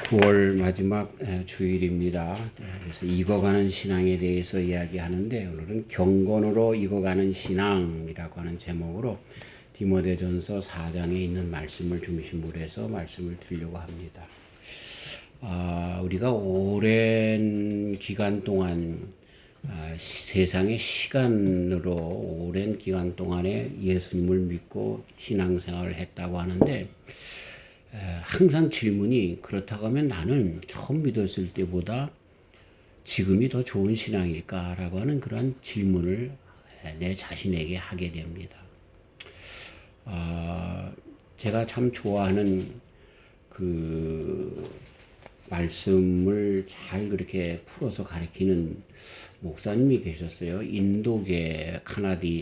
9월 마지막 주일입니다. 그래서 익어가는 신앙에 대해서 이야기하는데 오늘은 경건으로 익어가는 신앙이라고 하는 제목으로 디모데전서 4장에 있는 말씀을 중심으로 해서 말씀을 드리려고 합니다. 우리가 오랜 기간 동안 세상의 시간으로 오랜 기간 동안에 예수님을 믿고 신앙생활을 했다고 하는데 항상 질문이 그렇다고 하면 나는 처음 믿었을 때보다 지금이 더 좋은 신앙일까라고 하는 그런 질문을 내 자신에게 하게 됩니다. 제가 참 좋아하는 그 말씀을 잘 그렇게 풀어서 가르치는 목사님이 계셨어요. 인도계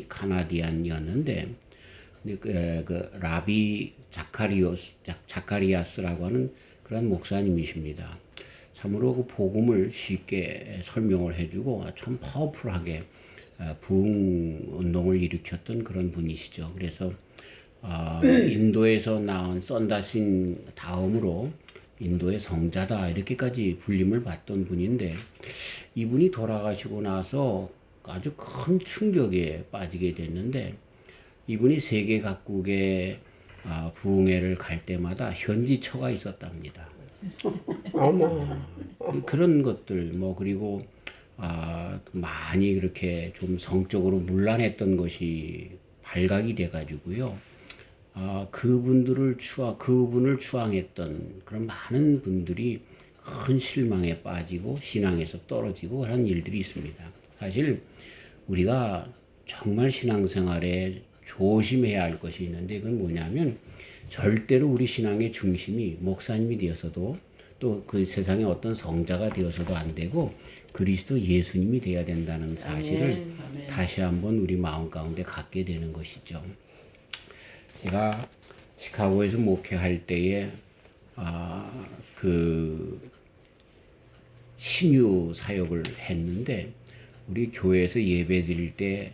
카나디안이었는데 그 라비 자카리아스라고 하는 그런 목사님이십니다. 참으로 그 복음을 쉽게 설명을 해주고 참 파워풀하게 부흥 운동을 일으켰던 그런 분이시죠. 그래서 인도에서 나온 썬다신 다음으로 인도의 성자다 이렇게까지 불림을 받던 분인데 이분이 돌아가시고 나서 아주 큰 충격에 빠지게 됐는데 이분이 세계 각국의 부흥회를 갈 때마다 현지처가 있었답니다. 그런 것들 그리고 많이 그렇게 좀 성적으로 문란했던 것이 발각이 돼가지고요. 그분을 추앙했던 그런 많은 분들이 큰 실망에 빠지고 신앙에서 떨어지고 하는 일들이 있습니다. 사실 우리가 정말 신앙생활에 조심해야 할 것이 있는데 그건 뭐냐면 절대로 우리 신앙의 중심이 목사님이 되어서도 또 그 세상에 어떤 성자가 되어서도 안 되고 그리스도 예수님이 되어야 된다는 사실을 아멘. 다시 한번 우리 마음 가운데 갖게 되는 것이죠. 제가 시카고에서 목회할 때에 그 신유 사역을 했는데 우리 교회에서 예배 드릴 때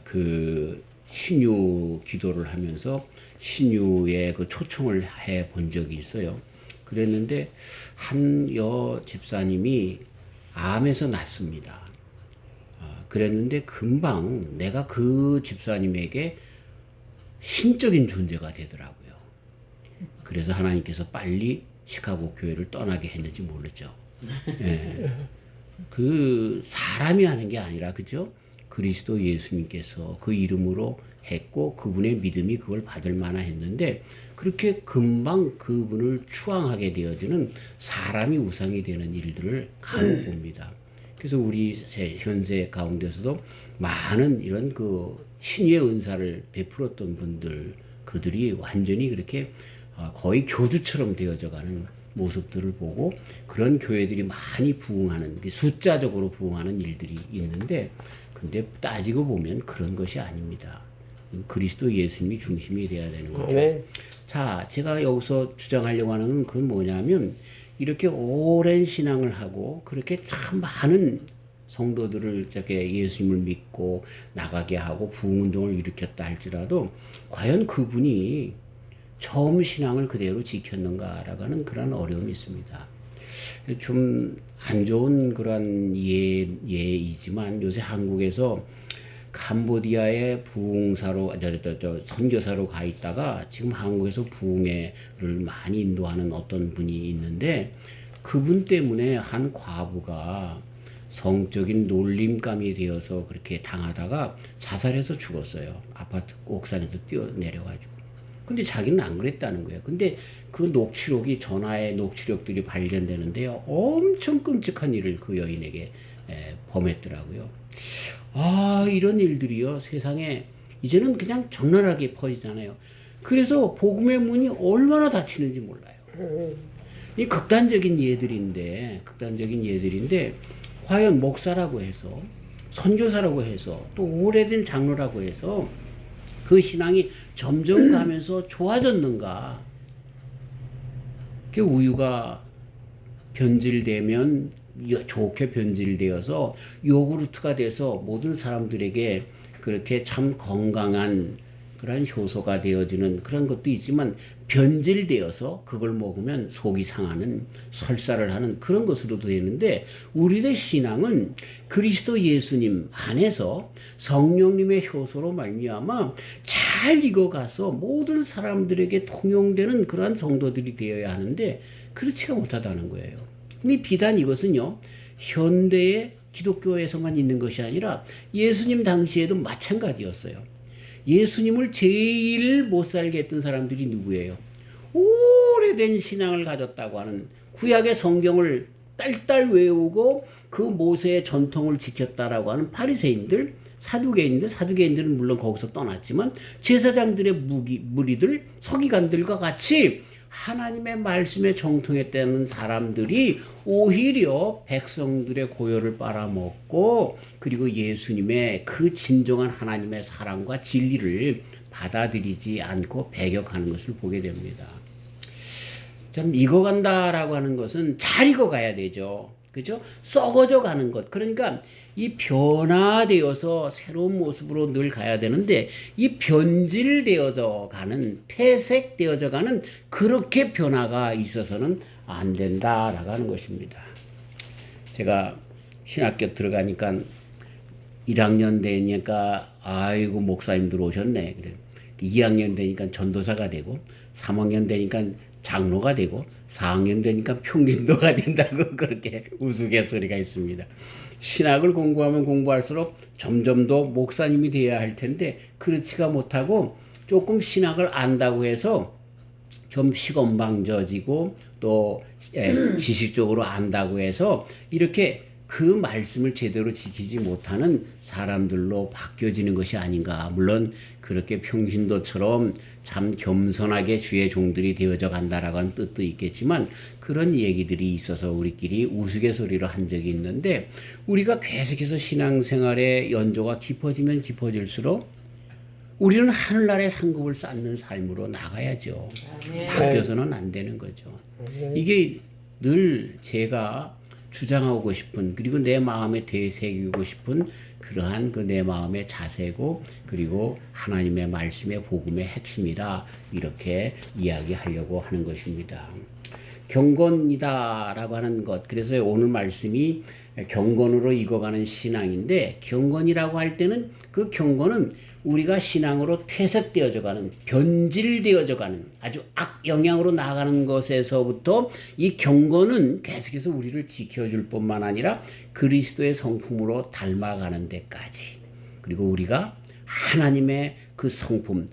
그 신유 기도를 하면서 신유의 그 초청을 해 본 적이 있어요. 그랬는데 한 집사님이 암에서 났습니다. 그랬는데 금방 내가 그 집사님에게 신적인 존재가 되더라고요. 그래서 하나님께서 빨리 시카고 교회를 떠나게 했는지 모르죠. 예. 그 사람이 하는 게 아니라 그죠? 그리스도 예수님께서 그 이름으로 했고 그분의 믿음이 그걸 받을 만한 했는데 그렇게 금방 그분을 추앙하게 되어지는 사람이 우상이 되는 일들을 간혹 봅니다. 그래서 우리 현세 가운데서도 많은 이런 그 신의 은사를 베풀었던 분들 그들이 완전히 그렇게 거의 교주처럼 되어져가는 모습들을 보고 그런 교회들이 많이 부흥하는 숫자적으로 부흥하는 일들이 있는데 근데 따지고 보면 그런 것이 아닙니다. 그리스도 예수님이 중심이 돼야 되는 거죠. 네. 자, 제가 여기서 주장하려고 하는 건 그건 뭐냐면 이렇게 오랜 신앙을 하고 그렇게 참 많은 성도들을 저게 예수님을 믿고 나가게 하고 부흥운동을 일으켰다 할지라도 과연 그분이 처음 신앙을 그대로 지켰는가라고 하는 그런 어려움이 있습니다. 좀 안 좋은 그런 예이지만 요새 한국에서 캄보디아에 부흥사로 선교사로 가 있다가 지금 한국에서 부흥회를 많이 인도하는 어떤 분이 있는데 그분 때문에 한 과부가 성적인 놀림감이 되어서 그렇게 당하다가 자살해서 죽었어요. 아파트 옥상에서 뛰어내려가지고. 근데 자기는 안 그랬다는 거예요. 근데 그 녹취록이 전화의 녹취록들이 발견되는데요. 엄청 끔찍한 일을 그 여인에게 범했더라고요. 이런 일들이요. 세상에 이제는 그냥 적나라하게 퍼지잖아요. 그래서 복음의 문이 얼마나 닫히는지 몰라요. 이 극단적인 예들인데 과연 목사라고 해서 선교사라고 해서 또 오래된 장로라고 해서 그 신앙이 점점 가면서 좋아졌는가? 그 우유가 변질되면 좋게 변질되어서 요구르트가 돼서 모든 사람들에게 그렇게 참 건강한 그런 효소가 되어지는 그런 것도 있지만 변질되어서 그걸 먹으면 속이 상하는 설사를 하는 그런 것으로도 되는데 우리의 신앙은 그리스도 예수님 안에서 성령님의 효소로 말미암아 잘 익어가서 모든 사람들에게 통용되는 그러한 성도들이 되어야 하는데 그렇지가 못하다는 거예요. 근데 비단 이것은요 현대의 기독교에서만 있는 것이 아니라 예수님 당시에도 마찬가지였어요. 예수님을 제일 못 살게 했던 사람들이 누구예요? 오래된 신앙을 가졌다고 하는 구약의 성경을 딸딸 외우고 그 모세의 전통을 지켰다라고 하는 바리새인들, 사두개인들은 물론 거기서 떠났지만 제사장들의 무리들, 서기관들과 같이 하나님의 말씀에 정통했다는 사람들이 오히려 백성들의 고열을 빨아먹고 그리고 예수님의 그 진정한 하나님의 사랑과 진리를 받아들이지 않고 배격하는 것을 보게 됩니다. 참 익어간다라고 하는 것은 잘 익어가야 되죠. 그죠? 썩어져 가는 것. 그러니까 이 변화되어서 새로운 모습으로 늘 가야 되는데 이 변질되어져 가는 퇴색되어져 가는 그렇게 변화가 있어서는 안 된다라고 하는 것입니다. 제가 신학교 들어가니까 1학년 되니까 아이고 목사님들 오셨네. 그래. 2학년 되니까 전도사가 되고 3학년 되니까 장로가 되고 4학년 되니까 평신도가 된다고 그렇게 우스갯소리가 있습니다. 신학을 공부하면 공부할수록 점점 더 목사님이 되어야 할 텐데 그렇지가 못하고 조금 신학을 안다고 해서 좀 시건방져지고 또 지식적으로 안다고 해서 이렇게 그 말씀을 제대로 지키지 못하는 사람들로 바뀌어지는 것이 아닌가. 물론 그렇게 평신도처럼 참 겸손하게 주의 종들이 되어져 간다라고 하는 뜻도 있겠지만 그런 얘기들이 있어서 우리끼리 우스갯소리로 한 적이 있는데 우리가 계속해서 신앙생활의 연조가 깊어지면 깊어질수록 우리는 하늘나라의 상급을 쌓는 삶으로 나가야죠. 바뀌어서는 안 되는 거죠. 이게 늘 제가 주장하고 싶은 그리고 내 마음에 되새기고 싶은 그러한 그 내 마음의 자세고 그리고 하나님의 말씀의 복음의 핵심이다 이렇게 이야기하려고 하는 것입니다. 경건이다라고 하는 것 그래서 오늘 말씀이 경건으로 익어가는 신앙인데 경건이라고 할 때는 그 경건은 우리가 신앙으로 퇴색되어져가는 변질되어져가는 아주 악영향으로 나가는 것에서부터 이 경건은 계속해서 우리를 지켜줄 뿐만 아니라 그리스도의 성품으로 닮아가는 데까지 그리고 우리가 하나님의 그 성품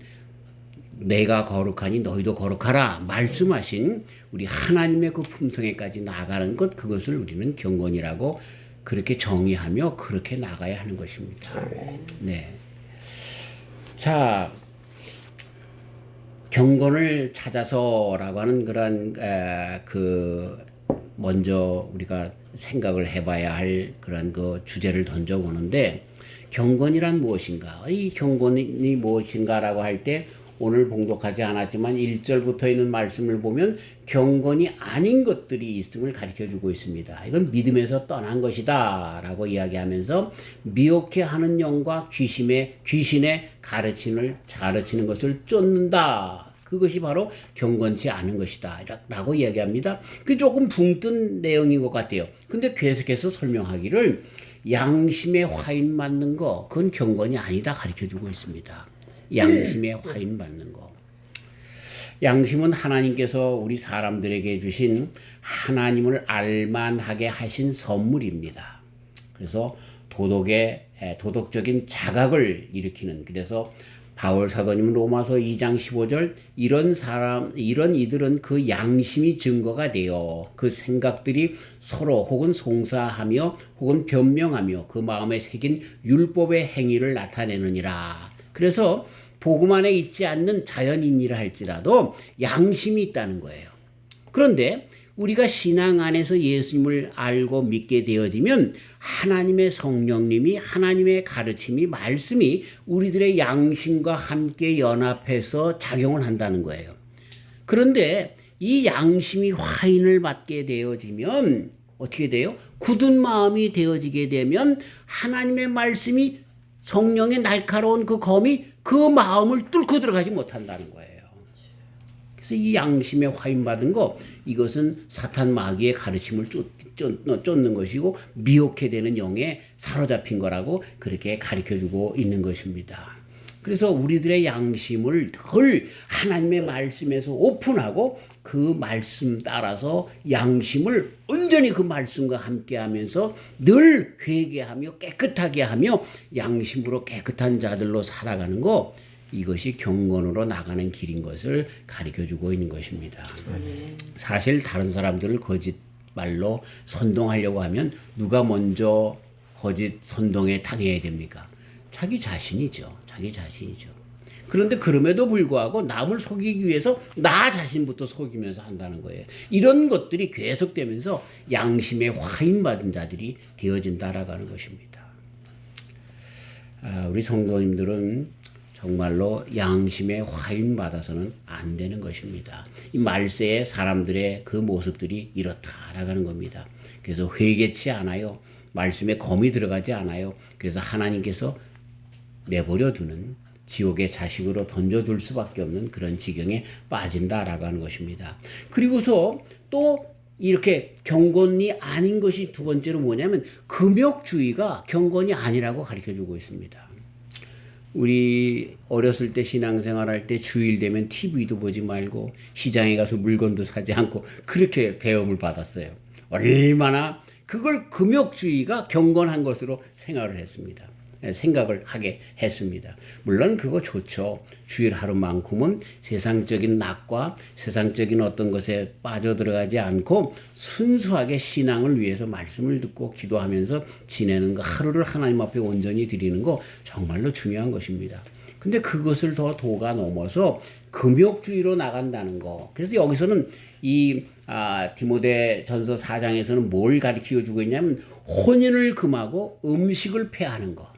내가 거룩하니 너희도 거룩하라 말씀하신 우리 하나님의 그 품성에까지 나가는 것 그것을 우리는 경건이라고 그렇게 정의하며 그렇게 나가야 하는 것입니다. 네. 자, 경건을 찾아서라고 하는 그런 먼저 우리가 생각을 해봐야 할 그런 그 주제를 던져보는데 경건이란 무엇인가? 이 경건이 무엇인가라고 할 때 오늘 봉독하지 않았지만 1절부터 있는 말씀을 보면 경건이 아닌 것들이 있음을 가르쳐주고 있습니다. 이건 믿음에서 떠난 것이다 라고 이야기하면서 미혹해 하는 영과 귀신의 가르치는 것을 쫓는다. 그것이 바로 경건치 않은 것이다 라고 이야기합니다. 그게 조금 붕 뜬 내용인 것 같아요. 근데 계속해서 설명하기를 양심에 화인 맞는 거 그건 경건이 아니다 가르쳐주고 있습니다. 양심에 화인 받는 거. 양심은 하나님께서 우리 사람들에게 주신 하나님을 알만하게 하신 선물입니다. 그래서 도덕적인 자각을 일으키는 그래서 바울 사도님은 로마서 2장 15절 이런 이들은 그 양심이 증거가 되어 그 생각들이 서로 혹은 송사하며 혹은 변명하며 그 마음에 새긴 율법의 행위를 나타내느니라. 그래서 복음 안에 있지 않는 자연인이라 할지라도 양심이 있다는 거예요. 그런데 우리가 신앙 안에서 예수님을 알고 믿게 되어지면 하나님의 성령님이 하나님의 가르침이 말씀이 우리들의 양심과 함께 연합해서 작용을 한다는 거예요. 그런데 이 양심이 화인을 받게 되어지면 어떻게 돼요? 굳은 마음이 되어지게 되면 하나님의 말씀이 성령의 날카로운 그 검이 그 마음을 뚫고 들어가지 못한다는 거예요. 그래서 이 양심에 화인 받은 거, 이것은 사탄 마귀의 가르침을 쫓는 것이고 미혹해 되는 영에 사로잡힌 거라고 그렇게 가르쳐주고 있는 것입니다. 그래서 우리들의 양심을 늘 하나님의 말씀에서 오픈하고 그 말씀 따라서 양심을 온전히 그 말씀과 함께하면서 늘 회개하며 깨끗하게 하며 양심으로 깨끗한 자들로 살아가는 거, 이것이 경건으로 나가는 길인 것을 가르쳐주고 있는 것입니다. 사실 다른 사람들을 거짓말로 선동하려고 하면 누가 먼저 거짓 선동에 당해야 됩니까? 자기 자신이죠. 자기 자신이죠. 그런데 그럼에도 불구하고 남을 속이기 위해서 나 자신부터 속이면서 한다는 거예요. 이런 것들이 계속되면서 양심에 화인받은 자들이 되어진다라는 것입니다. 우리 성도님들은 정말로 양심에 화인받아서는 안 되는 것입니다. 이 말세에 사람들의 그 모습들이 이렇다라는 겁니다. 그래서 회개치 않아요. 말씀에 검이 들어가지 않아요. 그래서 하나님께서 내버려 두는 지옥의 자식으로 던져둘 수밖에 없는 그런 지경에 빠진다라고 하는 것입니다. 그리고서 또 이렇게 경건이 아닌 것이 두 번째로 뭐냐면 금욕주의가 경건이 아니라고 가르쳐주고 있습니다. 우리 어렸을 때 신앙생활할 때 주일 되면 TV도 보지 말고 시장에 가서 물건도 사지 않고 그렇게 배움을 받았어요. 얼마나 그걸 금욕주의가 경건한 것으로 생각을 하게 했습니다. 물론 그거 좋죠. 주일 하루만큼은 세상적인 낙과 세상적인 어떤 것에 빠져들어가지 않고 순수하게 신앙을 위해서 말씀을 듣고 기도하면서 지내는 거, 하루를 하나님 앞에 온전히 드리는 거 정말로 중요한 것입니다. 근데 그것을 더 도가 넘어서 금욕주의로 나간다는 거. 그래서 여기서는 이 디모데 전서 4장에서는 뭘 가르쳐 주고 있냐면 혼인을 금하고 음식을 폐하는 거.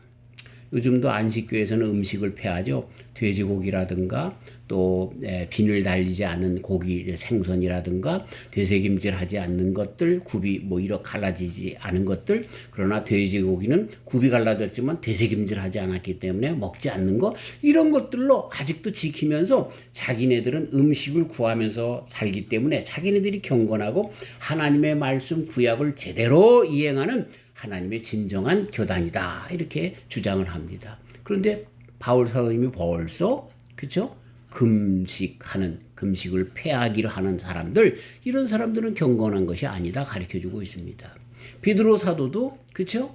요즘도 안식교에서는 음식을 폐하죠. 돼지고기라든가 또 비늘 달리지 않은 고기, 생선이라든가 되새김질하지 않는 것들, 굽이 이렇게 갈라지지 않은 것들. 그러나 돼지고기는 굽이 갈라졌지만 되새김질하지 않았기 때문에 먹지 않는 거, 이런 것들로 아직도 지키면서 자기네들은 음식을 구하면서 살기 때문에 자기네들이 경건하고 하나님의 말씀 구약을 제대로 이행하는 하나님의 진정한 교단이다, 이렇게 주장을 합니다. 그런데 바울 사도님이 벌써 그렇죠? 금식을 폐하기로 하는 사람들, 이런 사람들은 경건한 것이 아니다 가르쳐주고 있습니다. 베드로 사도도 그렇죠?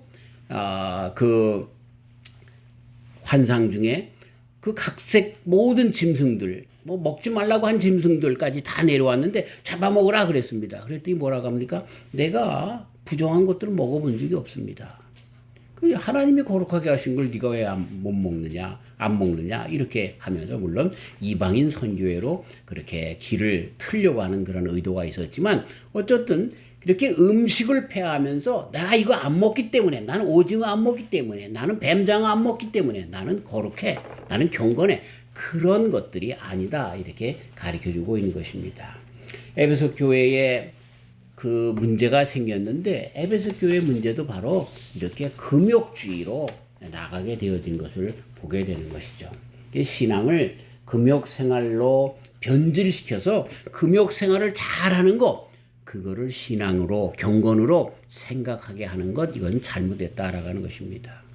그 환상 중에 그 각색 모든 짐승들, 먹지 말라고 한 짐승들까지 다 내려왔는데 잡아먹으라 그랬습니다. 그랬더니 뭐라고 합니까? 내가 부정한 것들을 먹어본 적이 없습니다. 하나님이 거룩하게 하신 걸 네가 왜 못 먹느냐, 안 먹느냐, 이렇게 하면서 물론 이방인 선교회로 그렇게 길을 틀려고 하는 그런 의도가 있었지만 어쨌든 이렇게 음식을 폐하면서 내가 이거 안 먹기 때문에, 나는 오징어 안 먹기 때문에, 나는 뱀장어 안 먹기 때문에 나는 거룩해, 나는 경건해, 그런 것들이 아니다, 이렇게 가르쳐주고 있는 것입니다. 에베소 교회에 그 문제가 생겼는데 에베소 교회 문제도 바로 이렇게 금욕주의로 나가게 되어진 것을 보게 되는 것이죠. 신앙을 금욕 생활로 변질시켜서 금욕 생활을 잘하는 것, 그거를 신앙으로 경건으로 생각하게 하는 것, 이건 잘못됐다라고 하는 것입니다.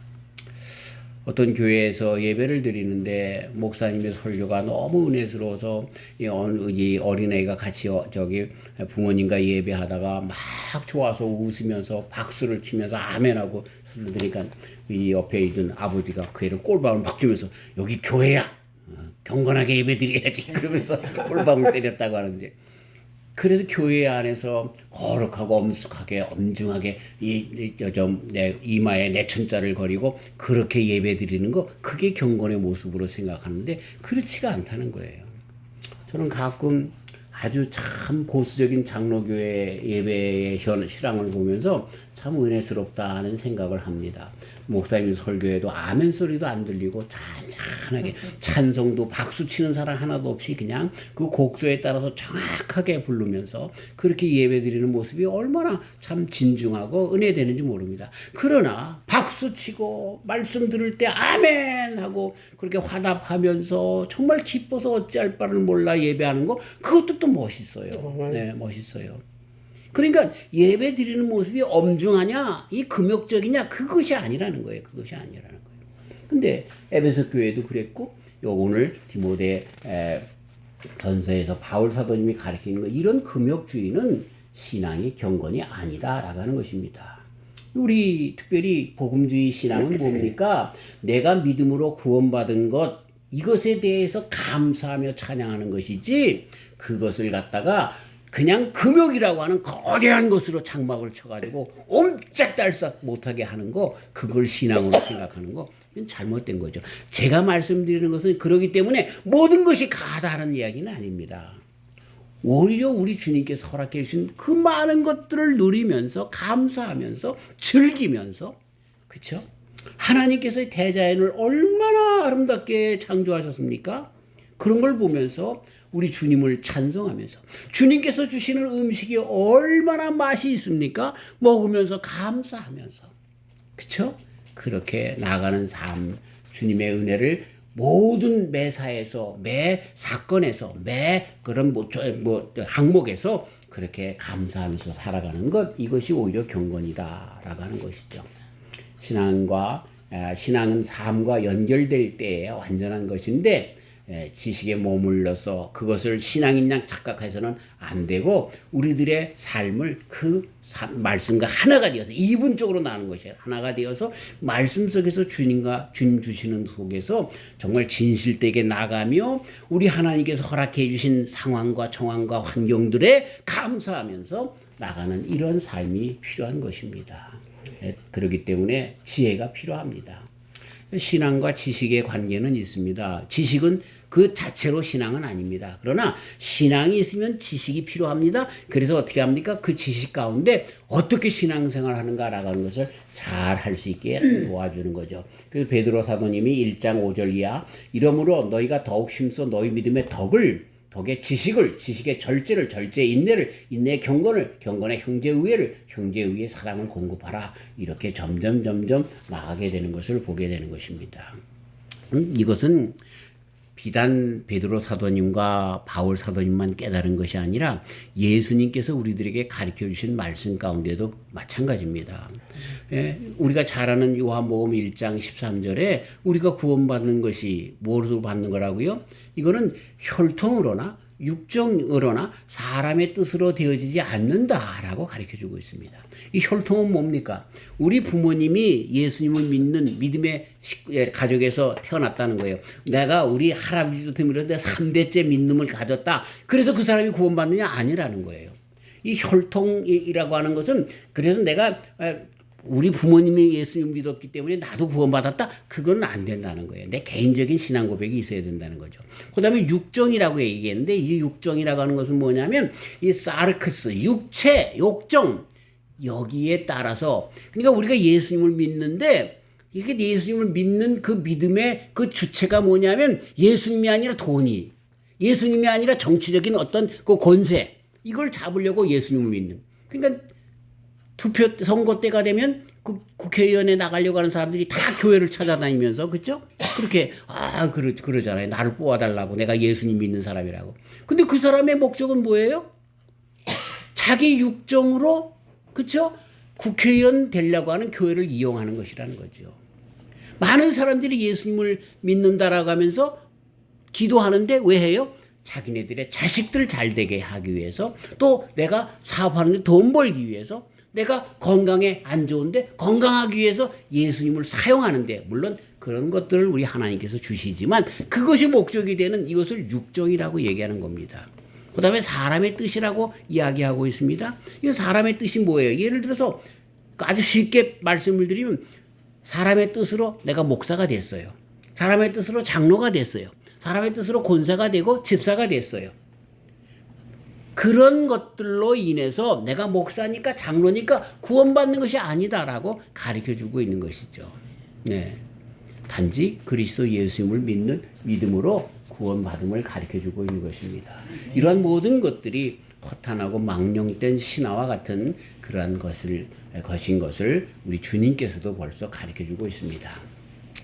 어떤 교회에서 예배를 드리는데 목사님의 설교가 너무 은혜스러워서 이 어린아이가 같이 저기 부모님과 예배하다가 막 좋아서 웃으면서 박수를 치면서 아멘하고 설교 드리니까 이 옆에 있던 아버지가 그 애를 꼴밤을 막 주면서 여기 교회야, 경건하게 예배 드려야지, 그러면서 꼴밤을 때렸다고 하는데, 그래서 교회 안에서 거룩하고 엄숙하게 엄중하게 내 이마에 내천자를 거리고 그렇게 예배 드리는 거, 그게 경건의 모습으로 생각하는데 그렇지가 않다는 거예요. 저는 가끔 아주 참 보수적인 장로교회 예배의 실황을 보면서 참 은혜스럽다는 생각을 합니다. 목사님 설교에도 아멘 소리도 안 들리고 찬찬하게 찬송도 박수 치는 사람 하나도 없이 그냥 그 곡조에 따라서 정확하게 부르면서 그렇게 예배드리는 모습이 얼마나 참 진중하고 은혜되는지 모릅니다. 그러나 박수 치고 말씀 들을 때 아멘 하고 그렇게 화답하면서 정말 기뻐서 어찌할 바를 몰라 예배하는 거, 그것도 또 멋있어요. 네, 멋있어요. 그러니까 예배 드리는 모습이 엄중하냐, 이 금욕적이냐, 그것이 아니라는 거예요. 그것이 아니라는 거예요. 근데 에베소 교회도 그랬고, 오늘 디모데 전서에서 바울 사도님이 가르치는 거, 이런 금욕주의는 신앙의 경건이 아니다라고 하는 것입니다. 우리 특별히 복음주의 신앙은 뭡니까? 내가 믿음으로 구원받은 것, 이것에 대해서 감사하며 찬양하는 것이지, 그것을 갖다가 그냥 금욕이라고 하는 거대한 것으로 장막을 쳐가지고 옴짝달싹 못하게 하는 거, 그걸 신앙으로 생각하는 거, 이건 잘못된 거죠. 제가 말씀드리는 것은 그러기 때문에 모든 것이 가다하는 이야기는 아닙니다. 오히려 우리 주님께서 허락해 주신 그 많은 것들을 누리면서 감사하면서 즐기면서, 그렇죠? 하나님께서 대자연을 얼마나 아름답게 창조하셨습니까? 그런 걸 보면서 우리 주님을 찬송하면서, 주님께서 주시는 음식이 얼마나 맛이 있습니까? 먹으면서 감사하면서, 그렇죠? 그렇게 나가는 삶, 주님의 은혜를 모든 매사에서, 매 사건에서, 매 그런 항목에서 그렇게 감사하면서 살아가는 것, 이것이 오히려 경건이다라고 하는 것이죠. 신앙은 삶과 연결될 때에 완전한 것인데, 지식에 머물러서 그것을 신앙인 양 착각해서는 안 되고, 우리들의 삶을 그 말씀과 하나가 되어서 이분적으로 나는 것이에요. 하나가 되어서 말씀 속에서 주님과 주님 주시는 속에서 정말 진실되게 나가며 우리 하나님께서 허락해 주신 상황과 정황과 환경들에 감사하면서 나가는 이런 삶이 필요한 것입니다. 그렇기 때문에 지혜가 필요합니다. 신앙과 지식의 관계는 있습니다. 지식은 그 자체로 신앙은 아닙니다. 그러나 신앙이 있으면 지식이 필요합니다. 그래서 어떻게 합니까? 그 지식 가운데 어떻게 신앙생활 하는가라고 하는 것을 잘 할 수 있게 도와주는 거죠. 그래서 베드로 사도님이 1장 5절 이하, 이러므로 너희가 더욱 힘써 너희 믿음의 덕의 지식을, 지식의 절제를, 절제의 인내를, 인내의 경건을, 경건의 형제의회를, 형제의회의 사랑을 공급하라. 이렇게 점점 나가게 되는 것을 보게 되는 것입니다. 이것은 비단 베드로 사도님과 바울 사도님만 깨달은 것이 아니라 예수님께서 우리들에게 가르쳐 주신 말씀 가운데도 마찬가지입니다. 우리가 잘 아는 요한복음 1장 13절에 우리가 구원받는 것이 무엇으로 받는 거라고요? 이거는 혈통으로나 육정으로나 사람의 뜻으로 되어지지 않는다라고 가르쳐주고 있습니다. 이 혈통은 뭡니까? 우리 부모님이 예수님을 믿는 믿음의 가족에서 태어났다는 거예요. 내가 우리 할아버지부터 내 3대째 믿음을 가졌다. 그래서 그 사람이 구원받느냐? 아니라는 거예요. 이 혈통이라고 하는 것은, 그래서 내가 우리 부모님이 예수님 믿었기 때문에 나도 구원받았다? 그건 안 된다는 거예요. 내 개인적인 신앙 고백이 있어야 된다는 거죠. 그 다음에 육정이라고 얘기했는데, 이 육정이라고 하는 것은 뭐냐면, 이 사르크스, 육체, 욕정, 여기에 따라서, 그러니까 우리가 예수님을 믿는데, 이렇게 예수님을 믿는 그 믿음의 그 주체가 뭐냐면, 예수님이 아니라 돈이, 예수님이 아니라 정치적인 어떤 그 권세, 이걸 잡으려고 예수님을 믿는. 그러니까 선거 때가 되면 그 국회의원에 나가려고 하는 사람들이 다 교회를 찾아다니면서, 그렇죠? 그렇게 그러잖아요. 나를 뽑아달라고, 내가 예수님 믿는 사람이라고. 근데 그 사람의 목적은 뭐예요? 자기 육정으로, 그렇죠? 국회의원 되려고 하는 교회를 이용하는 것이라는 거죠. 많은 사람들이 예수님을 믿는다라고 하면서 기도하는데 왜 해요? 자기네들의 자식들 잘 되게 하기 위해서, 또 내가 사업하는데 돈 벌기 위해서, 내가 건강에 안 좋은데 건강하기 위해서 예수님을 사용하는데, 물론 그런 것들을 우리 하나님께서 주시지만 그것이 목적이 되는 이것을 육정이라고 얘기하는 겁니다. 그 다음에 사람의 뜻이라고 이야기하고 있습니다. 이 사람의 뜻이 뭐예요? 예를 들어서 아주 쉽게 말씀을 드리면, 사람의 뜻으로 내가 목사가 됐어요. 사람의 뜻으로 장로가 됐어요. 사람의 뜻으로 권사가 되고 집사가 됐어요. 그런 것들로 인해서 내가 목사니까 장로니까 구원받는 것이 아니다라고 가르쳐주고 있는 것이죠. 네. 단지 그리스도 예수님을 믿는 믿음으로 구원받음을 가르쳐주고 있는 것입니다. 이러한 모든 것들이 허탄하고 망령된 신화와 같은 그러한 것인 것을 우리 주님께서도 벌써 가르쳐주고 있습니다.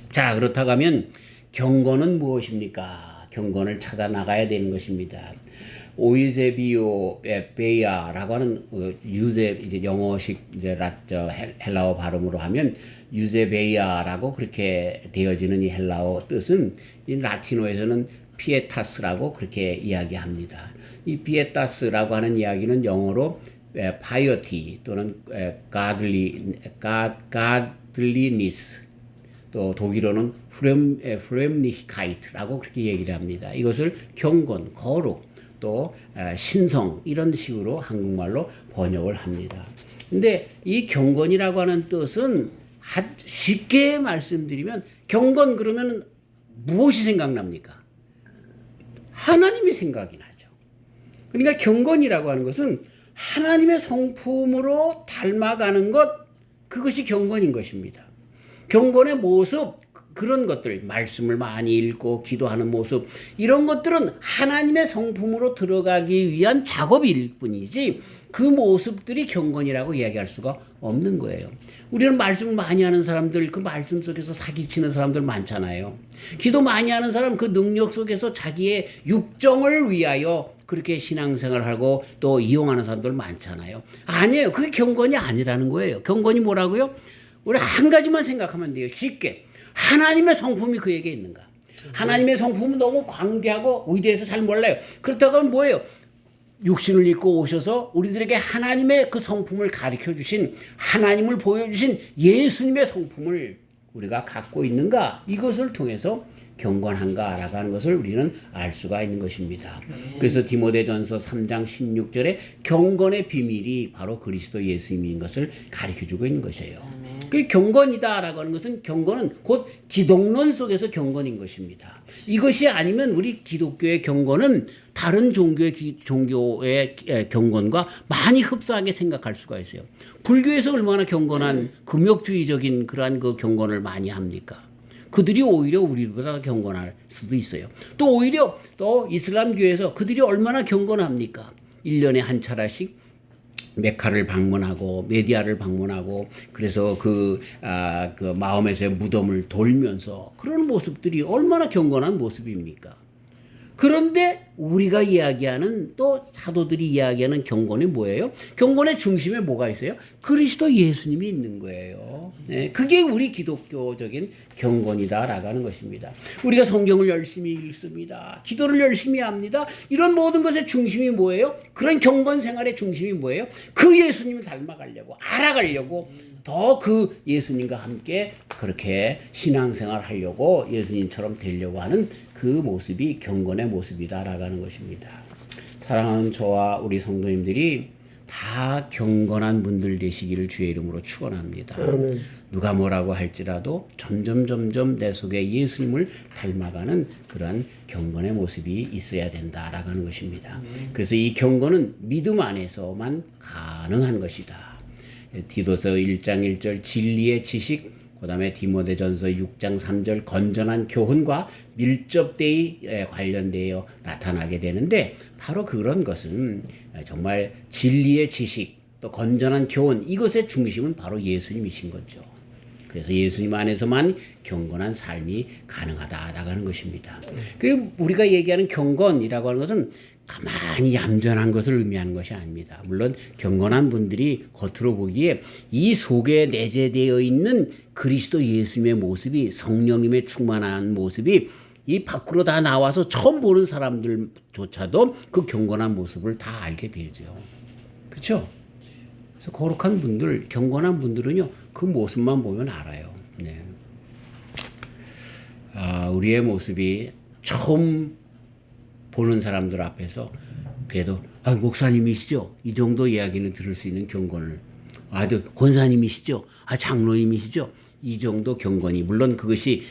자, 그렇다고 하면 경건은 무엇입니까? 경건을 찾아 나가야 되는 것입니다. 오이제비오 베이아라고 하는 이제 영어식 이제 헬라어 발음으로 하면 유제베이아라고 그렇게 되어지는 이 헬라어 뜻은 이 라틴어에서는 피에타스라고 그렇게 이야기합니다. 이 피에타스라고 하는 이야기는 영어로 piety 또는 godliness 또 독일어는 frömmlichkeit라고 그렇게 얘기를 합니다. 이것을 경건, 거룩 또 신성 이런 식으로 한국말로 번역을 합니다. 근데 이 경건이라고 하는 뜻은 쉽게 말씀드리면 경건 그러면 무엇이 생각납니까? 하나님이 생각이 나죠. 그러니까 경건이라고 하는 것은 하나님의 성품으로 닮아가는 것, 그것이 경건인 것입니다. 경건의 모습, 그런 것들, 말씀을 많이 읽고 기도하는 모습, 이런 것들은 하나님의 성품으로 들어가기 위한 작업일 뿐이지 그 모습들이 경건이라고 이야기할 수가 없는 거예요. 우리는 말씀을 많이 하는 사람들, 그 말씀 속에서 사기치는 사람들 많잖아요. 기도 많이 하는 사람, 그 능력 속에서 자기의 육정을 위하여 그렇게 신앙생활하고 또 이용하는 사람들 많잖아요. 아니에요. 그게 경건이 아니라는 거예요. 경건이 뭐라고요? 우리 한 가지만 생각하면 돼요. 쉽게. 하나님의 성품이 그에게 있는가? 하나님의 성품은 너무 광대하고 위대해서 잘 몰라요. 그렇다고 하면 뭐예요? 육신을 입고 오셔서 우리들에게 하나님의 그 성품을 가르쳐 주신, 하나님을 보여주신 예수님의 성품을 우리가 갖고 있는가? 이것을 통해서 경건한가라고 하는 것을 우리는 알 수가 있는 것입니다. 그래서 디모데전서 3장 16절에 경건의 비밀이 바로 그리스도 예수님인 것을 가르쳐주고 있는 것이에요. 그 경건이다라고 하는 것은, 경건은 곧 기독론 속에서 경건인 것입니다. 이것이 아니면 우리 기독교의 경건은 다른 종교의 경건과 많이 흡사하게 생각할 수가 있어요. 불교에서 얼마나 경건한 금욕주의적인 그러한 그 경건을 많이 합니까? 그들이 오히려 우리보다 경건할 수도 있어요. 또 오히려 또 이슬람교에서 그들이 얼마나 경건합니까? 1년에 한 차례씩 메카를 방문하고 메디아를 방문하고 그래서 그 마음에서의 무덤을 돌면서 그런 모습들이 얼마나 경건한 모습입니까? 그런데 우리가 이야기하는, 또 사도들이 이야기하는 경건이 뭐예요? 경건의 중심에 뭐가 있어요? 그리스도 예수님이 있는 거예요. 네, 그게 우리 기독교적인 경건이다라고 하는 것입니다. 우리가 성경을 열심히 읽습니다. 기도를 열심히 합니다. 이런 모든 것의 중심이 뭐예요? 그런 경건 생활의 중심이 뭐예요? 그 예수님을 닮아가려고, 알아가려고, 더 그 예수님과 함께 그렇게 신앙생활 하려고, 예수님처럼 되려고 하는 그 모습이 경건의 모습이다라고 하는 것입니다. 사랑하는 저와 우리 성도님들이 다 경건한 분들 되시기를 주의 이름으로 축원합니다. 누가 뭐라고 할지라도 점점 내 속에 예수님을 닮아가는 그러한 경건의 모습이 있어야 된다라고 하는 것입니다. 그래서 이 경건은 믿음 안에서만 가능한 것이다. 디도서 1장 1절 진리의 지식, 그 다음에 디모데전서 6장 3절 건전한 교훈과 밀접되이 관련되어 나타나게 되는데, 바로 그런 것은 정말 진리의 지식 또 건전한 교훈, 이것의 중심은 바로 예수님이신 거죠. 그래서 예수님 안에서만 경건한 삶이 가능하다라고 하는 것입니다. 그 우리가 얘기하는 경건이라고 하는 것은 가만히 얌전한 것을 의미하는 것이 아닙니다. 물론 경건한 분들이 겉으로 보기에 이 속에 내재되어 있는 그리스도 예수님의 모습이, 성령님의 충만한 모습이 이 밖으로 다 나와서 처음 보는 사람들조차도 그 경건한 모습을 다 알게 되죠. 그렇죠? 그래서 거룩한 분들, 경건한 분들은요, 그 모습만 보면 알아요. 네. 우리의 모습이 처음 보는 사람들 앞에서 그래도 목사님이시죠? 이 정도 이야기는 들을 수 있는 경건을, 권사님이시죠? 장로님이시죠? 이 정도 경건이 물론 그것이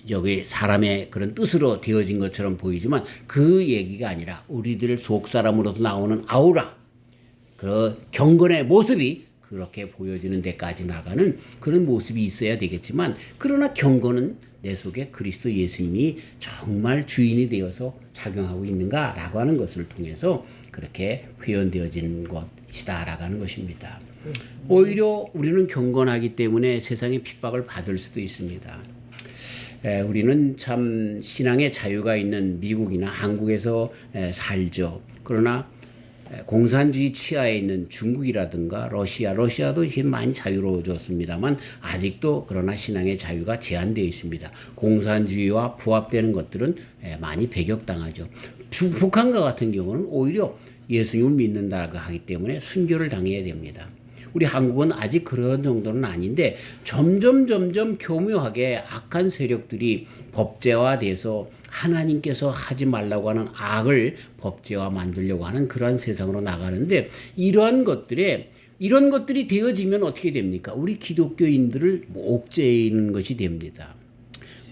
여기 사람의 그런 뜻으로 되어진 것처럼 보이지만 그 얘기가 아니라 우리들 속 사람으로도 나오는 아우라 그 경건의 모습이 그렇게 보여지는 데까지 나가는 그런 모습이 있어야 되겠지만 그러나 경건은 내 속에 그리스도 예수님이 정말 주인이 되어서 작용하고 있는가라고 하는 것을 통해서 그렇게 표현되어진 것이다라고 하는 것입니다. 오히려 우리는 경건하기 때문에 세상의 핍박을 받을 수도 있습니다. 우리는 참 신앙의 자유가 있는 미국이나 한국에서 살죠. 그러나 공산주의 치하에 있는 중국이라든가 러시아도 이제 많이 자유로워졌습니다만 아직도 그러나 신앙의 자유가 제한되어 있습니다. 공산주의와 부합되는 것들은 많이 배격당하죠. 북한과 같은 경우는 오히려 예수님을 믿는다고 하기 때문에 순교를 당해야 됩니다. 우리 한국은 아직 그런 정도는 아닌데 점점 교묘하게 악한 세력들이 법제화돼서 하나님께서 하지 말라고 하는 악을 법제화 만들려고 하는 그러한 세상으로 나가는데 이런 것들이 되어지면 어떻게 됩니까? 우리 기독교인들을 옥죄이는 것이 됩니다.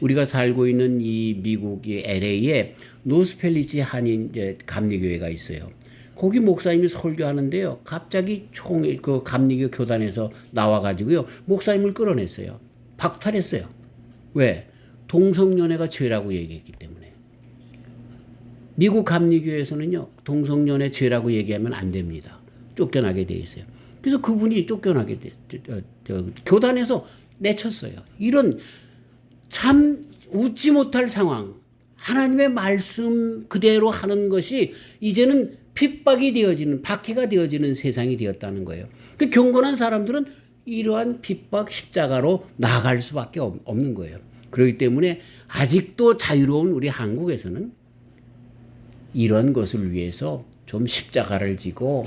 우리가 살고 있는 이 미국의 LA에 노스펠리지 한인 감리교회가 있어요. 거기 목사님이 설교하는데요. 갑자기 그 감리교 교단에서 나와가지고요. 목사님을 끌어냈어요. 박탈했어요. 왜? 동성연애가 죄라고 얘기했기 때문에. 미국 감리교에서는요. 동성연애 죄라고 얘기하면 안 됩니다. 쫓겨나게 돼 있어요. 그래서 그분이 쫓겨나게 교단에서 내쳤어요. 이런 참 웃지 못할 상황. 하나님의 말씀 그대로 하는 것이 이제는 핍박이 되어지는 박해가 되어지는 세상이 되었다는 거예요. 그 경건한 사람들은 이러한 핍박 십자가로 나아갈 수밖에 없는 거예요. 그렇기 때문에 아직도 자유로운 우리 한국에서는 이런 것을 위해서 좀 십자가를 지고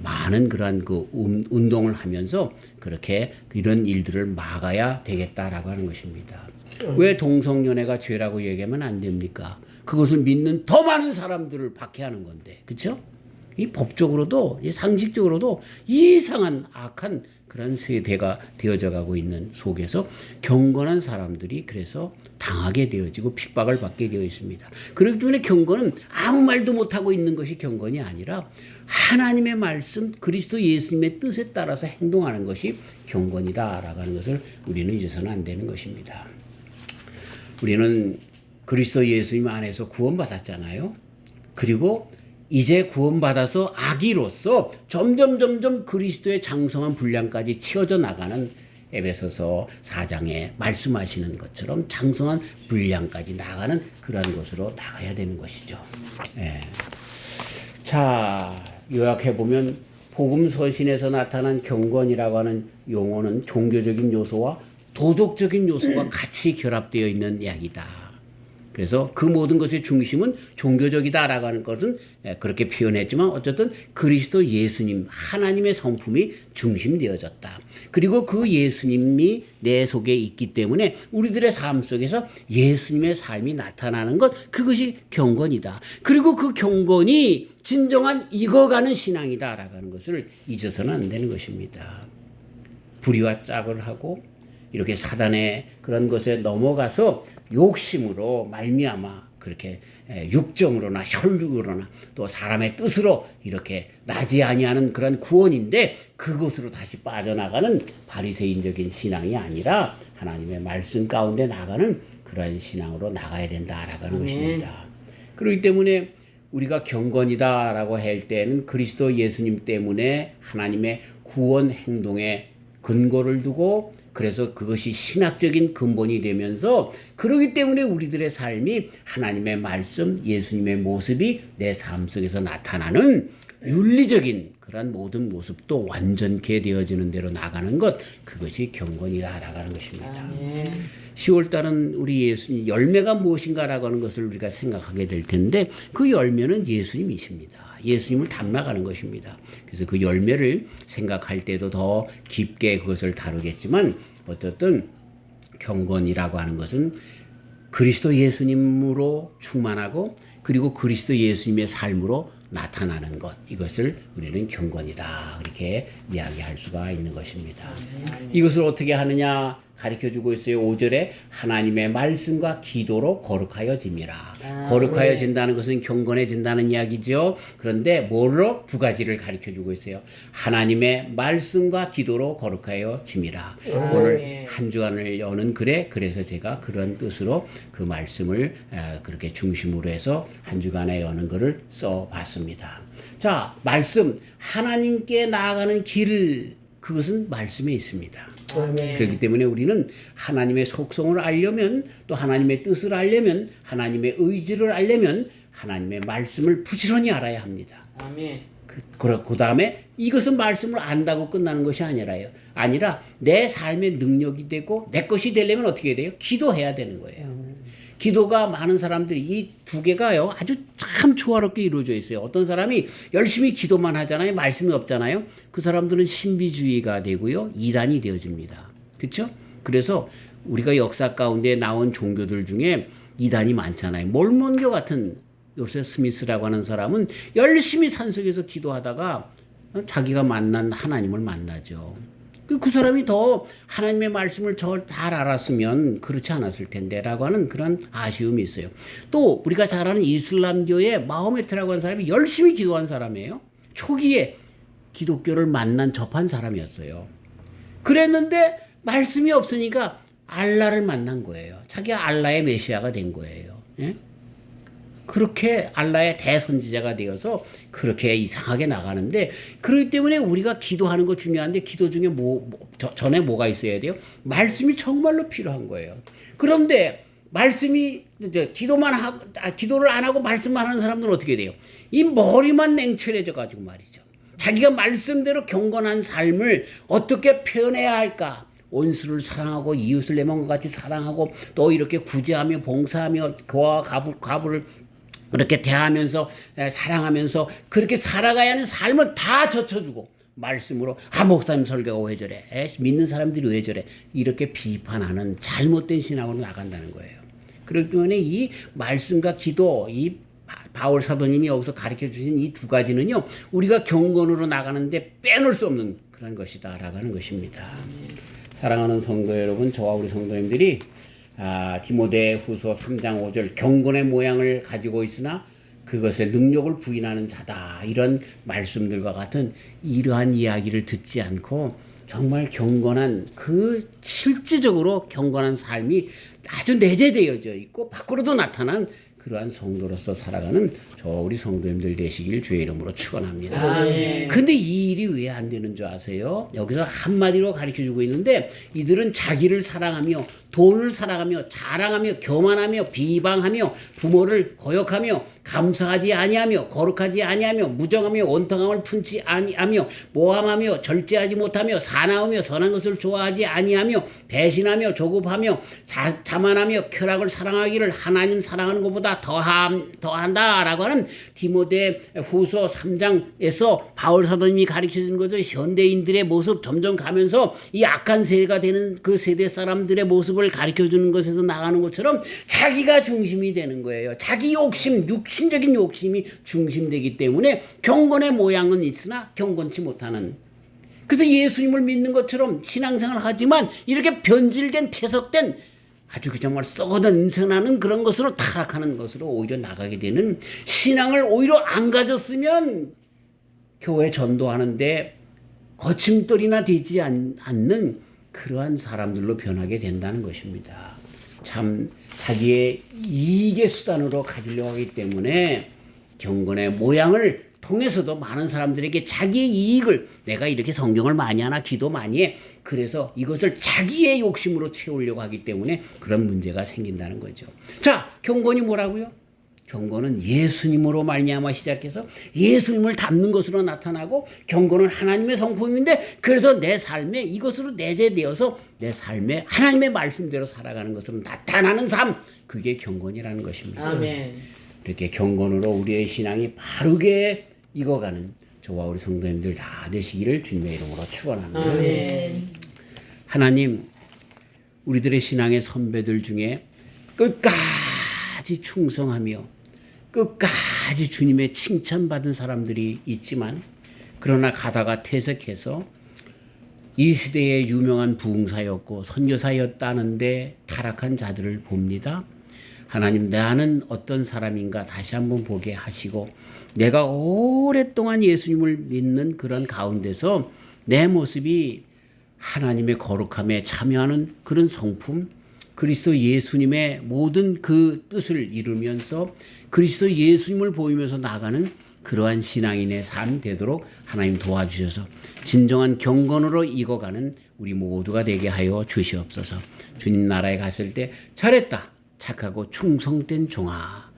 많은 그러한 그 운동을 하면서 그렇게 이런 일들을 막아야 되겠다라고 하는 것입니다. 왜 동성연애가 죄라고 얘기하면 안 됩니까? 그것을 믿는 더 많은 사람들을 박해하는 건데, 그렇죠? 이 법적으로도 이 상식적으로도 이상한 악한 그런 세대가 되어져 가고 있는 속에서 경건한 사람들이 그래서 당하게 되어지고 핍박을 받게 되어 있습니다. 그렇기 때문에 경건은 아무 말도 못하고 있는 것이 경건이 아니라 하나님의 말씀 그리스도 예수님의 뜻에 따라서 행동하는 것이 경건이다라고 하는 것을 우리는 잊어서는 안 되는 것입니다. 우리는 그리스도 예수님 안에서 구원받았잖아요. 그리고 이제 구원받아서 아기로서 점점 그리스도의 장성한 분량까지 치어져 나가는 에베소서 4장에 말씀하시는 것처럼 장성한 분량까지 나가는 그러한 것으로 나가야 되는 것이죠. 예. 자, 요약해보면 복음 서신에서 나타난 경건이라고 하는 용어는 종교적인 요소와 도덕적인 요소가 같이 결합되어 있는 이야기다. 그래서 그 모든 것의 중심은 종교적이다라고 하는 것은 그렇게 표현했지만 어쨌든 그리스도 예수님 하나님의 성품이 중심되어졌다. 그리고 그 예수님이 내 속에 있기 때문에 우리들의 삶 속에서 예수님의 삶이 나타나는 것 그것이 경건이다. 그리고 그 경건이 진정한 익어가는 신앙이다라고 하는 것을 잊어서는 안 되는 것입니다. 불의와 짝을 하고 이렇게 사단의 그런 것에 넘어가서 욕심으로 말미암아 그렇게 육정으로나 혈육으로나 또 사람의 뜻으로 이렇게 나지 아니하는 그런 구원인데 그것으로 다시 빠져나가는 바리새인적인 신앙이 아니라 하나님의 말씀 가운데 나가는 그런 신앙으로 나가야 된다라고 하는 것입니다. 그렇기 때문에 우리가 경건이다라고 할 때는 그리스도 예수님 때문에 하나님의 구원 행동에 근거를 두고 그래서 그것이 신학적인 근본이 되면서 그러기 때문에 우리들의 삶이 하나님의 말씀, 예수님의 모습이 내 삶 속에서 나타나는 윤리적인 그런 모든 모습도 완전케 되어지는 대로 나가는 것 그것이 경건이다라고 하는 것입니다. 10월달은 우리 예수님 열매가 무엇인가라고 하는 것을 우리가 생각하게 될 텐데 그 열매는 예수님이십니다. 예수님을 닮아가는 것입니다. 그래서 그 열매를 생각할 때도 더 깊게 그것을 다루겠지만 어쨌든 경건이라고 하는 것은 그리스도 예수님으로 충만하고 그리고 그리스도 예수님의 삶으로 나타나는 것, 이것을 우리는 경건이다 그렇게 이야기할 수가 있는 것입니다. 이것을 어떻게 하느냐 가르쳐주고 있어요. 5절에 하나님의 말씀과 기도로 거룩하여짐이라. 거룩하여진다는 것은 경건해진다는 이야기죠. 그런데 뭐로? 두 가지를 가르쳐주고 있어요. 하나님의 말씀과 기도로 거룩하여짐이라. 오늘 한 주간을 여는 글에 그래서 제가 그런 뜻으로 그 말씀을 그렇게 중심으로 해서 한 주간에 여는 글을 써봤습니다. 자, 말씀, 하나님께 나아가는 길, 그것은 말씀에 있습니다. 그렇기 때문에 우리는 하나님의 속성을 알려면, 또 하나님의 뜻을 알려면, 하나님의 의지를 알려면 하나님의 말씀을 부지런히 알아야 합니다. 그 다음에 이것은 말씀을 안다고 끝나는 것이 아니라 내 삶의 능력이 되고 내 것이 되려면 어떻게 돼요? 기도해야 되는 거예요. 기도가 많은 사람들이 이 두 개가요 아주 참 조화롭게 이루어져 있어요. 어떤 사람이 열심히 기도만 하잖아요. 말씀이 없잖아요. 그 사람들은 신비주의가 되고요 이단이 되어집니다. 그렇죠? 그래서 우리가 역사 가운데 나온 종교들 중에 이단이 많잖아요. 몰몬교 같은 요셉 스미스라고 하는 사람은 열심히 산속에서 기도하다가 자기가 만난 하나님을 만나죠. 그 사람이 더 하나님의 말씀을 잘 알았으면 그렇지 않았을 텐데 라고 하는 그런 아쉬움이 있어요. 또 우리가 잘 아는 이슬람교의 마호메트라고 하는 사람이 열심히 기도한 사람이에요. 초기에 기독교를 접한 사람이었어요. 그랬는데 말씀이 없으니까 알라를 만난 거예요. 자기가 알라의 메시아가 된 거예요. 예? 그렇게 알라의 대선지자가 되어서 그렇게 이상하게 나가는데, 그렇기 때문에 우리가 기도하는 거 중요한데 기도 중에 전에 뭐가 있어야 돼요? 말씀이 정말로 필요한 거예요. 그런데 말씀이 기도를 안 하고 말씀만 하는 사람들은 어떻게 돼요? 이 머리만 냉철해져 가지고 말이죠. 자기가 말씀대로 경건한 삶을 어떻게 표현해야 할까? 온수를 사랑하고 이웃을 내 몸과 같이 사랑하고 또 이렇게 구제하며 봉사하며 고아와 과부를 그렇게 대하면서 사랑하면서 그렇게 살아가야 하는 삶을 다 젖혀주고 말씀으로 목사님 설교가 왜 저래? 믿는 사람들이 왜 저래? 이렇게 비판하는 잘못된 신앙으로 나간다는 거예요. 그렇기 때문에 이 말씀과 기도, 이 바울 사도님이 여기서 가르쳐 주신 이 두 가지는요 우리가 경건으로 나가는데 빼놓을 수 없는 그런 것이다 라고 하는 것입니다. 사랑하는 성도 여러분, 저와 우리 성도님들이 디모데후서 3장 5절 경건의 모양을 가지고 있으나 그것의 능력을 부인하는 자다, 이런 말씀들과 같은 이러한 이야기를 듣지 않고 정말 경건한, 그 실질적으로 경건한 삶이 아주 내재되어져 있고 밖으로도 나타난 그러한 성도로서 살아가는 저와 우리 성도님들 되시길 주의 이름으로 축원합니다. 근데 이 일이 왜 안 되는 줄 아세요? 여기서 한마디로 가르쳐주고 있는데, 이들은 자기를 사랑하며 돈을 사랑하며 자랑하며 교만하며 비방하며 부모를 거역하며 감사하지 아니하며 거룩하지 아니하며 무정하며 원통함을 품지 아니하며 모함하며 절제하지 못하며 사나우며 선한 것을 좋아하지 아니하며 배신하며 조급하며 자만하며 쾌락을 사랑하기를 하나님 사랑하는 것보다 더한다라고 하는 디모데후서 3장에서 바울 사도님이 가르쳐주는 것은 현대인들의 모습 점점 가면서 이 악한 세대가 되는 그 세대 사람들의 모습을 가르쳐주는 것에서 나가는 것처럼 자기가 중심이 되는 거예요. 자기 욕심, 육신적인 욕심이 중심되기 때문에 경건의 모양은 있으나 경건치 못하는, 그래서 예수님을 믿는 것처럼 신앙생활을 하지만 이렇게 변질된 퇴색된 아주 정말 썩어든 인생하는 그런 것으로 타락하는 것으로 오히려 나가게 되는, 신앙을 오히려 안 가졌으면 교회 전도하는데 거침돌이나 되지 않는 그러한 사람들로 변하게 된다는 것입니다. 참 자기의 이익의 수단으로 가지려고 하기 때문에 경건의 모양을 통해서도 많은 사람들에게 자기의 이익을, 내가 이렇게 성경을 많이 하나 기도 많이 해, 그래서 이것을 자기의 욕심으로 채우려고 하기 때문에 그런 문제가 생긴다는 거죠. 자, 경건이 뭐라고요? 경건은 예수님으로 말미암아 시작해서 예수님을 닮는 것으로 나타나고, 경건은 하나님의 성품인데 그래서 내 삶에 이것으로 내재되어서 내 삶에 하나님의 말씀대로 살아가는 것으로 나타나는 삶, 그게 경건이라는 것입니다. 아멘. 이렇게 경건으로 우리의 신앙이 바르게 익어가는 저와 우리 성도님들 다 되시기를 주님의 이름으로 축원합니다. 아멘. 하나님, 우리들의 신앙의 선배들 중에 끝까지 충성하며 끝까지 아주 주님의 칭찬받은 사람들이 있지만 그러나 가다가 퇴색해서 이 시대의 유명한 부흥사였고 선교사였다는데 타락한 자들을 봅니다. 하나님, 나는 어떤 사람인가 다시 한번 보게 하시고 내가 오랫동안 예수님을 믿는 그런 가운데서 내 모습이 하나님의 거룩함에 참여하는 그런 성품, 그리스도 예수님의 모든 그 뜻을 이루면서 그리스도 예수님을 보이면서 나가는 그러한 신앙인의 삶 되도록 하나님 도와주셔서 진정한 경건으로 익어가는 우리 모두가 되게 하여 주시옵소서. 주님 나라에 갔을 때 잘했다, 착하고 충성된 종아,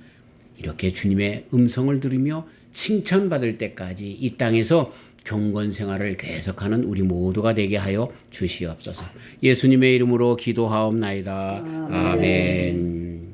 이렇게 주님의 음성을 들으며 칭찬받을 때까지 이 땅에서 경건 생활을 계속하는 우리 모두가 되게 하여 주시옵소서. 예수님의 이름으로 기도하옵나이다. 아멘.